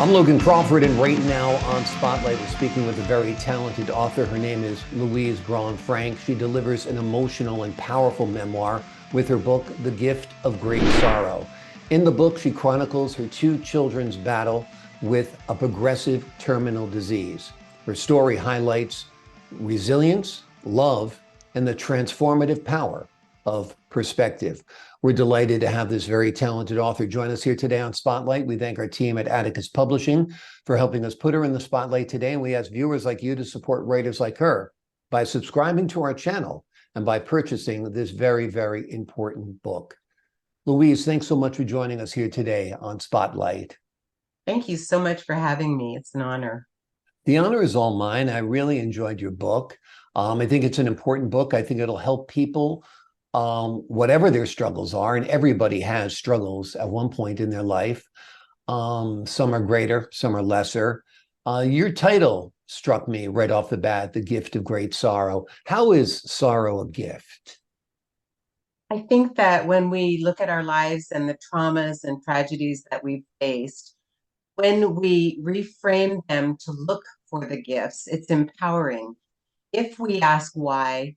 I'm Logan Crawford, and right now on Spotlight, we're speaking with a very talented author. Her name is Louise Braun Frank. She delivers an emotional and powerful memoir with her book, The Gift of Great Sorrow. In the book, she chronicles her two children's battle with a progressive terminal disease. Her story highlights resilience, love, and the transformative power of perspective. We're delighted to have this very talented author join us here today on Spotlight. We thank our team at Atticus Publishing for helping us put her in the spotlight today. And we ask viewers like you to support writers like her by subscribing to our channel and by purchasing this very, very important book. Louise, thanks so much for joining us here today on Spotlight. Thank you so much for having me. It's an honor. The honor is all mine. I really enjoyed your book. I think it's an important book. I think it'll help people, whatever their struggles are, and everybody has struggles at one point in their life. Some are greater, some are lesser. Your title struck me right off the bat, The Gift of Great Sorrow. How is sorrow a gift? I think that when we look at our lives and the traumas and tragedies that we've faced, when we reframe them to look for the gifts, it's empowering. If we ask why,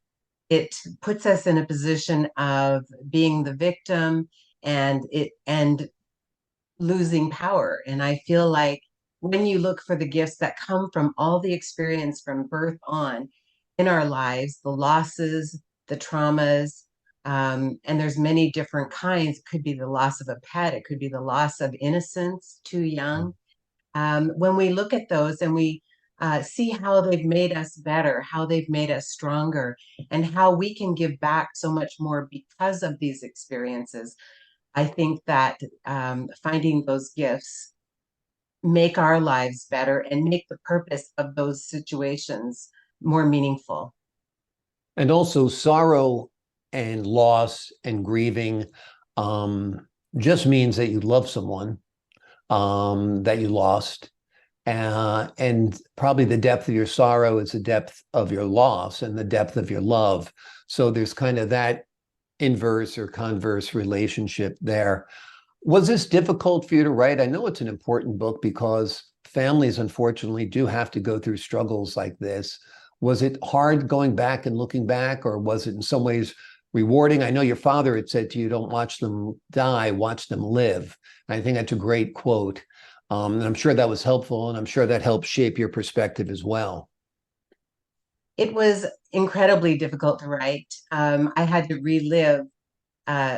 it puts us in a position of being the victim and losing power. And I feel like when you look for the gifts that come from all the experience from birth on in our lives, the losses, the traumas, and there's many different kinds. It could be the loss of a pet, it could be the loss of innocence, too young. When we look at those and we see how they've made us better, how they've made us stronger, and how we can give back so much more because of these experiences, I think that finding those gifts make our lives better and make the purpose of those situations more meaningful. And also sorrow and loss and grieving just means that you love someone that you lost. And probably the depth of your sorrow is the depth of your loss and the depth of your love. So there's kind of that inverse or converse relationship there. Was this difficult for you to write? I know it's an important book because families, unfortunately, do have to go through struggles like this. Was it hard going back and looking back, or was it in some ways rewarding? I know your father had said to you, don't watch them die, watch them live. I think that's a great quote. And I'm sure that was helpful, and I'm sure that helped shape your perspective as well. It was incredibly difficult to write. I had to relive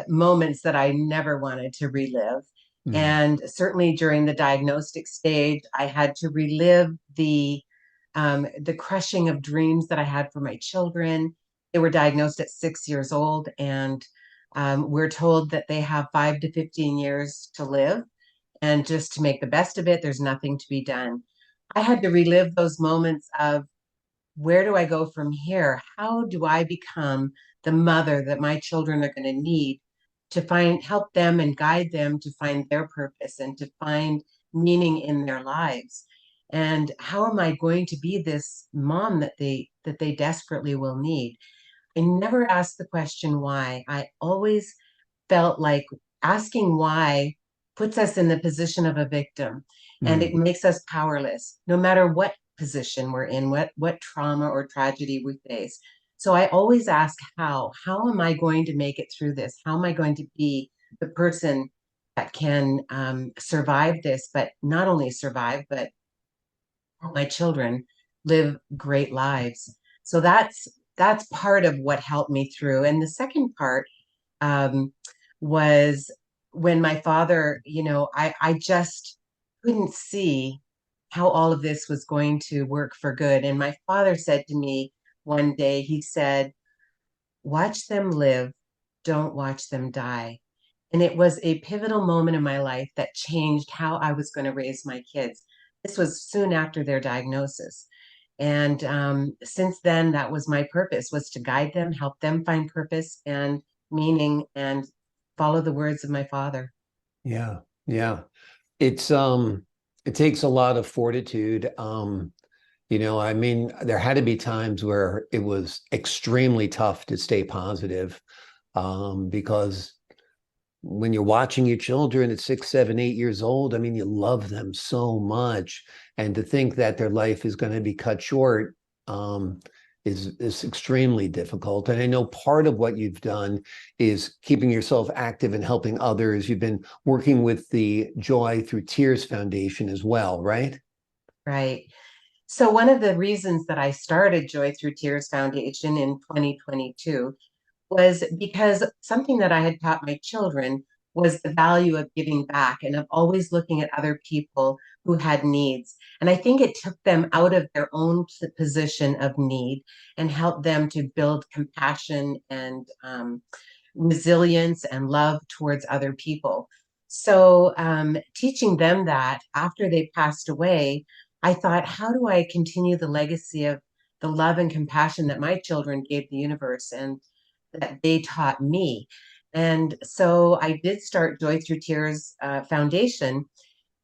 moments that I never wanted to relive. Mm. And certainly during the diagnostic stage, I had to relive the crushing of dreams that I had for my children. They were diagnosed at 6 years old, and we're told that they have 5 to 15 years to live. And just to make the best of it, there's nothing to be done. I had to relive those moments of where do I go from here? How do I become the mother that my children are going to need to help them and guide them to find their purpose and to find meaning in their lives? And how am I going to be this mom that they desperately will need? I never asked the question why. I always felt like asking why puts us in the position of a victim, and it Mm. makes us powerless no matter what position we're in, what trauma or tragedy we face. So I always ask how am I going to make it through this? How am I going to be the person that can survive this, but not only survive, but help my children live great lives? So that's part of what helped me through. And the second part um, was when my father, I just couldn't see how all of this was going to work for good. And my father said to me one day, he said, watch them live, don't watch them die. And it was a pivotal moment in my life that changed how I was going to raise my kids. This was soon after their diagnosis. And since then, that was my purpose, was to guide them, help them find purpose and meaning, and follow the words of my father. Yeah, yeah. It's it takes a lot of fortitude. I mean, there had to be times where it was extremely tough to stay positive, because when you're watching your children at 6, 7, 8 years old, I mean, you love them so much. And to think that their life is going to be cut short um, is extremely difficult. And I know part of what you've done is keeping yourself active and helping others. You've been working with the Joy Through Tears Foundation as well, right? Right. So one of the reasons that I started Joy Through Tears Foundation in 2022 was because something that I had taught my children was the value of giving back and of always looking at other people who had needs. And I think it took them out of their own position of need and helped them to build compassion and resilience and love towards other people. So, teaching them that after they passed away, I thought, how do I continue the legacy of the love and compassion that my children gave the universe and that they taught me? And so I did start Joy Through Tears Foundation.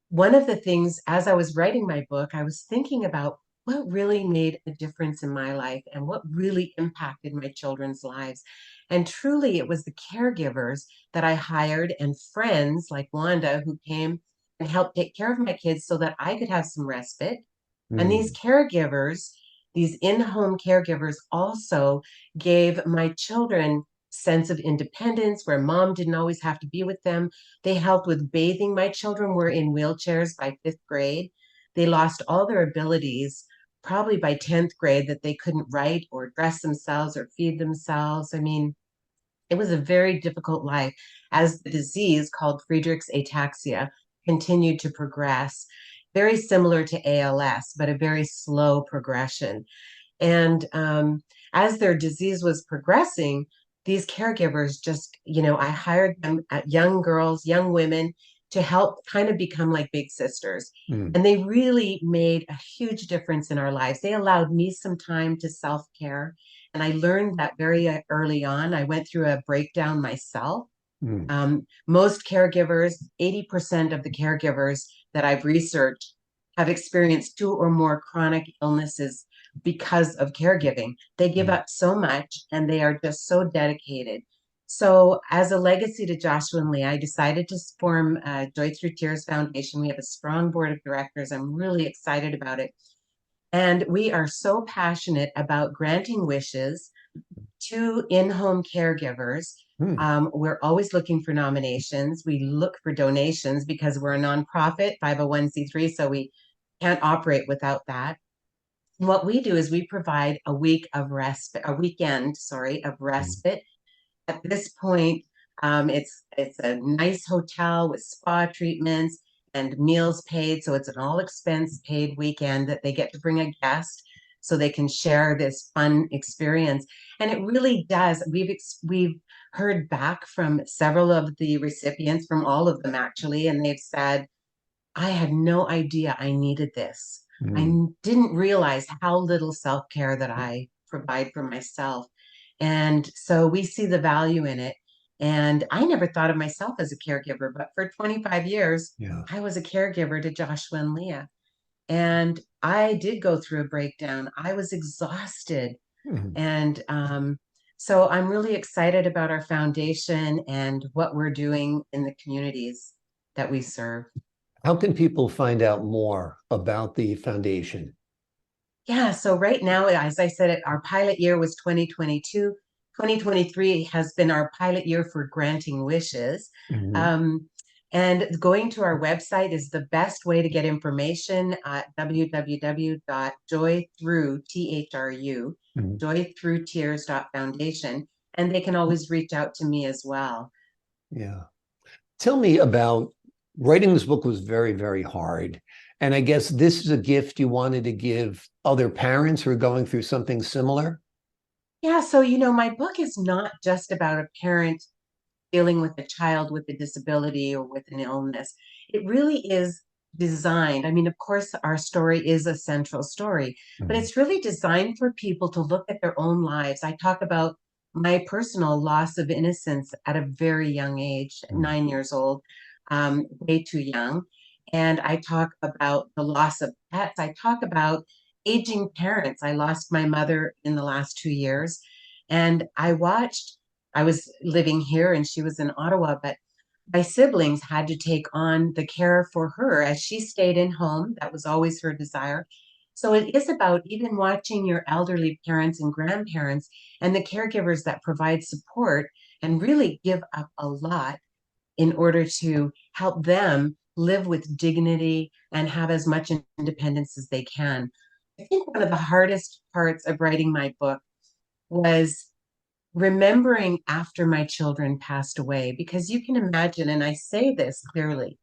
One of the things, as I was writing my book, I was thinking about what really made a difference in my life and what really impacted my children's lives. And truly, it was the caregivers that I hired and friends like Wanda who came and helped take care of my kids so that I could have some respite. And these Mm. caregivers, these in-home caregivers also gave my children sense of independence where mom didn't always have to be with them. They helped with bathing. My children were in wheelchairs by 5th grade. They lost all their abilities probably by 10th grade that they couldn't write or dress themselves or feed themselves. I mean, it was a very difficult life as the disease called Friedreich's ataxia continued to progress, very similar to ALS, but a very slow progression. And as their disease was progressing, these caregivers just, I hired them at young girls, young women to help kind of become like big sisters. Mm. And they really made a huge difference in our lives. They allowed me some time to self care. And I learned that very early on. I went through a breakdown myself. Mm. Most caregivers, 80% of the caregivers that I've researched have experienced 2 or more chronic illnesses because of caregiving. They give Mm. up so much and they are just so dedicated. So, as a legacy to Joshua and Lee, I decided to form Joy Through Tears Foundation. We have a strong board of directors. I'm really excited about it. And we are so passionate about granting wishes to in-home caregivers. Mm. We're always looking for nominations. We look for donations because we're a nonprofit, 501(c)(3), so we can't operate without that. And what we do is we provide a week of respite, a weekend, sorry, of Mm. respite. At this point, it's a nice hotel with spa treatments and meals paid. So it's an all expense paid weekend that they get to bring a guest so they can share this fun experience. And it really does. We've heard back from several of the recipients, from all of them actually, and they've said, I had no idea I needed this. I Mm. didn't realize how little self care that I provide for myself. And so we see the value in it. And I never thought of myself as a caregiver, but for 25 years, Yeah. I was a caregiver to Joshua and Leah. And I did go through a breakdown. I was exhausted. Mm. And so I'm really excited about our foundation and what we're doing in the communities that we serve. How can people find out more about the foundation? Yeah, so right now, as I said, our pilot year was 2022. 2023 has been our pilot year for granting wishes. Mhm. Um, and going to our website is the best way to get information at www.joythrough, Mhm. joythroughtears.foundation. And they can always reach out to me as well. Yeah. Tell me about writing this book was very, very hard. And I guess this is a gift you wanted to give other parents who are going through something similar. Yeah, so, my book is not just about a parent dealing with a child with a disability or with an illness. It really is designed. I mean, of course, our story is a central story, but Mhm. it's really designed for people to look at their own lives. I talk about my personal loss of innocence at a very young age, Mhm. 9 years old, way too young. And I talk about the loss of pets. I talk about aging parents. I lost my mother in the last 2 years. And I was living here and she was in Ottawa, but my siblings had to take on the care for her as she stayed in home. That was always her desire. So it is about even watching your elderly parents and grandparents and the caregivers that provide support and really give up a lot in order to help them live with dignity and have as much independence as they can. I think one of the hardest parts of writing my book was remembering after my children passed away, because you can imagine, and I say this clearly,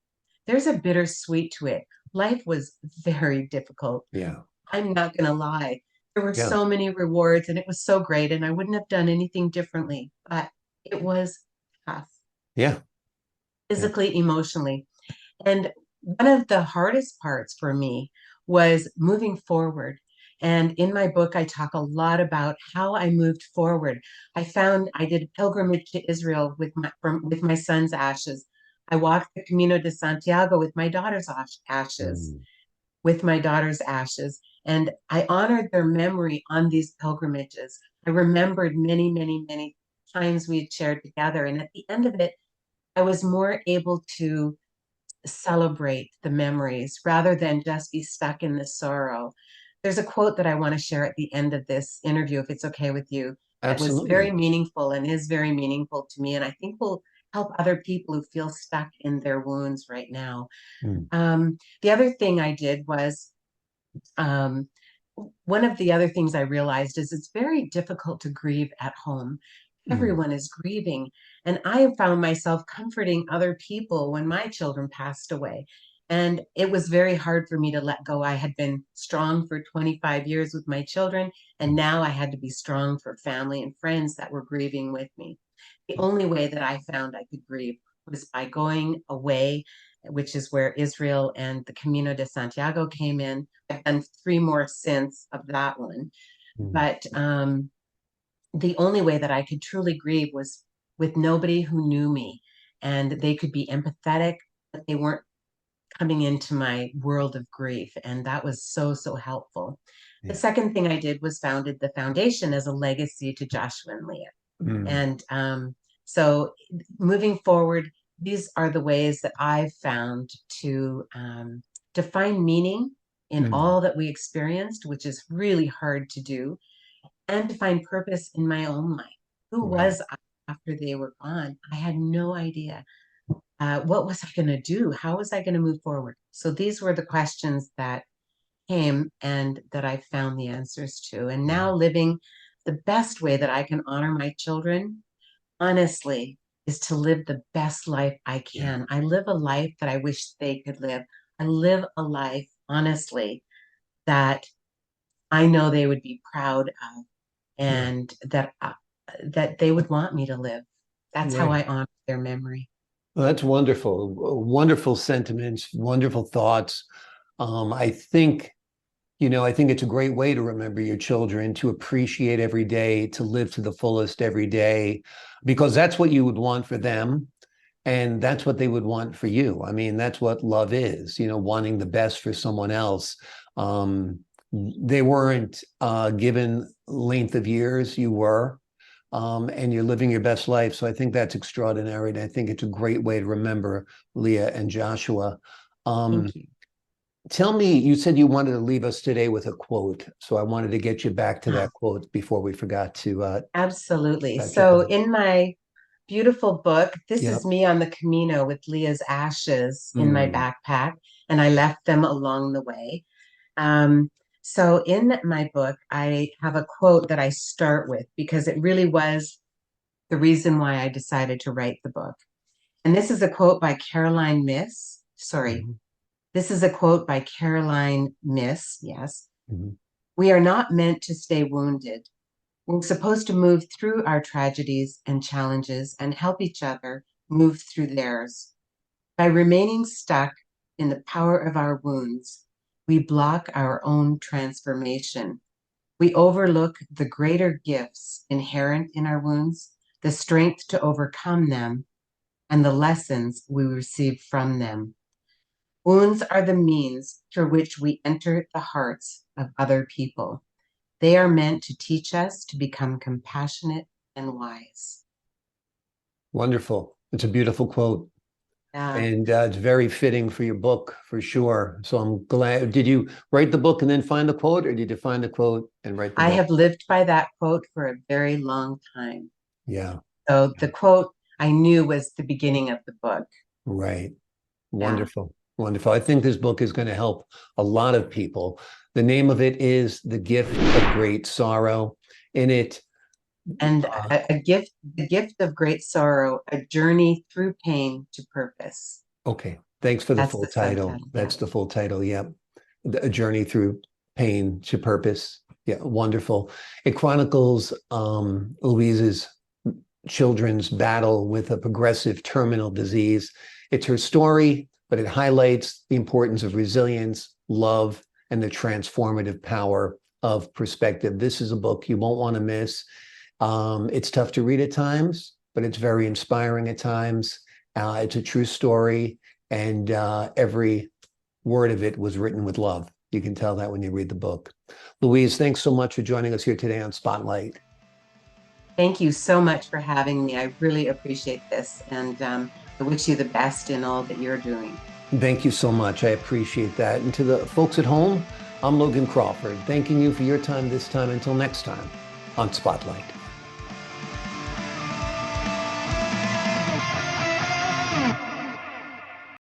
there's a bittersweet to it. Life was very difficult. Yeah. I'm not going to lie. There were Yeah. so many rewards and it was so great, and I wouldn't have done anything differently, but it was tough, Yeah. Yeah. physically, emotionally. And one of the hardest parts for me was moving forward. And in my book, I talk a lot about how I moved forward. I did a pilgrimage to Israel with my son's ashes. I walked the Camino de Santiago Mm. with my daughter's ashes, and I honored their memory on these pilgrimages. I remembered many, many, many times we had shared together. And at the end of it, I was more able to celebrate the memories rather than just be stuck in the sorrow. There's a quote that I want to share at the end of this interview, if it's okay with you, that was very Absolutely. meaningful and is very meaningful to me. And I think will help other people who feel stuck in their wounds right now. Mm. The other thing I did was um, one of the other things I realized is it's very difficult to grieve at home. Mm. Everyone is grieving. And I found myself comforting other people when my children passed away. And it was very hard for me to let go. I had been strong for 25 years with my children, and now I had to be strong for family and friends that were grieving with me. The only way that I found I could grieve was by going away, which is where Israel and the Camino de Santiago came in. I've done three more since of that one. Mm. But the only way that I could truly grieve was with nobody who knew me, and they could be empathetic, but they weren't coming into my world of grief. And that was so, so helpful. The Yeah. second thing I did was founded the foundation as a legacy to Joshua and Leah. Mm. And so moving forward, these are the ways that I've found to find meaning in Mm. all that we experienced, which is really hard to do, and to find purpose in my own life. Who Right. was I after they were gone? I had no idea. What was I going to do? How was I going to move forward? So these were the questions that came and that I found the answers to. And Yeah. now living the best way that I can honor my children, honestly, is to live the best life I Yeah. can. I live a life that I wish they could live. I live a life, honestly, that I know they would be proud of, Yeah. and that they would want me to live. That's how Right. I honor their memory. Well, that's wonderful. Wonderful sentiments, wonderful thoughts. I think, I think it's a great way to remember your children, to appreciate every day, to live to the fullest every day, because that's what you would want for them. And that's what they would want for you. I mean, that's what love is, wanting the best for someone else. Um, they weren't given length of years, you were, and you're living your best life. So I think that's extraordinary. And I think it's a great way to remember Leah and Joshua. Um, Thank you. Tell me, you said you wanted to leave us today with a quote. So I wanted to get you back to Ah, that quote before we forgot to absolutely. jump So on. in my beautiful book, this is Yep. me on the Camino with Leah's ashes in my Mm. backpack, and I left them along the way. Um, so in my book, I have a quote that I start with because it really was the reason why I decided to write the book. And this is a quote by Caroline Miss. Sorry, Mhm. this is a quote by Caroline Miss. Yes. Mhm. We are not meant to stay wounded. We're supposed to move through our tragedies and challenges and help each other move through theirs. By remaining stuck in the power of our wounds, we block our own transformation. We overlook the greater gifts inherent in our wounds, the strength to overcome them, and the lessons we receive from them. Wounds are the means through which we enter the hearts of other people. They are meant to teach us to become compassionate and wise. Wonderful. It's a beautiful quote. Yeah. And it's very fitting for your book, for sure. So I'm glad. Did you write the book and then find the quote, or did you find the quote and write the I book? have lived by that quote for a very long time. Yeah, So the quote I knew was the beginning of the book. right. Yeah. Wonderful. Wonderful. I think this book is going to help a lot of people. The name of it is The Gift of Great Sorrow. In it, And uh, a gift, the gift of great sorrow, a journey through pain to purpose. okay. Thanks for the That's full the title. subtitle. Yeah. That's the full title. Yep. A Journey Through Pain to Purpose. Yeah, wonderful. It chronicles Louise's children's battle with a progressive terminal disease. It's her story, but it highlights the importance of resilience, love, and the transformative power of perspective. This is a book you won't want to miss. It's tough to read at times, but it's very inspiring at times. It's a true story, and every word of it was written with love. You can tell that when you read the book. Louise, thanks so much for joining us here today on Spotlight. Thank you so much for having me. I really appreciate this. And I wish you the best in all that you're doing. Thank you so much. I appreciate that. And to the folks at home, I'm Logan Crawford, thanking you for your time this time. Until next time on Spotlight.